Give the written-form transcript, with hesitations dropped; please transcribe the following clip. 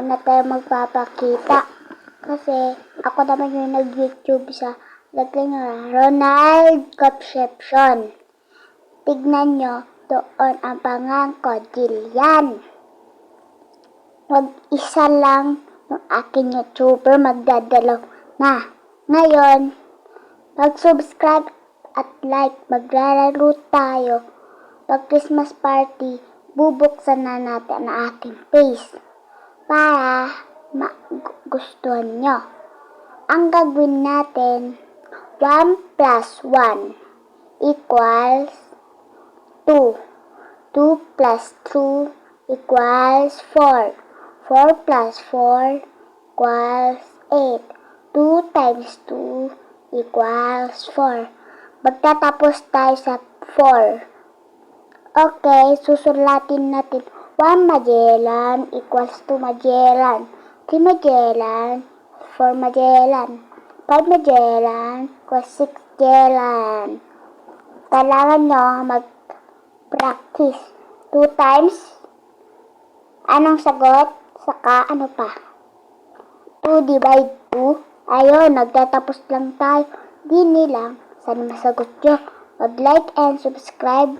na tayo magpapakita. Kasi ako naman yung nag-YouTube sa lagay nyo Ronald Concepcion. Tignan nyo, doon ang pangangko, Jillian. Mag-isa lang yung aking YouTuber, magdadalaw na. Ngayon, mag-subscribe at like, maglalaro tayo. Pag Christmas party, bubuksan na natin ang aking face para magustuhan nyo. Ang gagawin natin, 1 plus 1 equals 2. 2 plus 2 equals 4. 4 plus 4 equals 8. 2 times 2 equals 4. Magtatapos tayo sa 4. Okay, susulatin natin. 1 Magellan equals 2 Magellan. 3 Magellan, 4 Magellan. 5 Magellan equals 6 Magellan. Kailangan nyo mag-practice. 2 times. Anong sagot? Saka ano pa? 2 divide 2. Ayun, nagtatapos lang tayo. Di nilang. Sana masagot nyo. Mag-like and subscribe.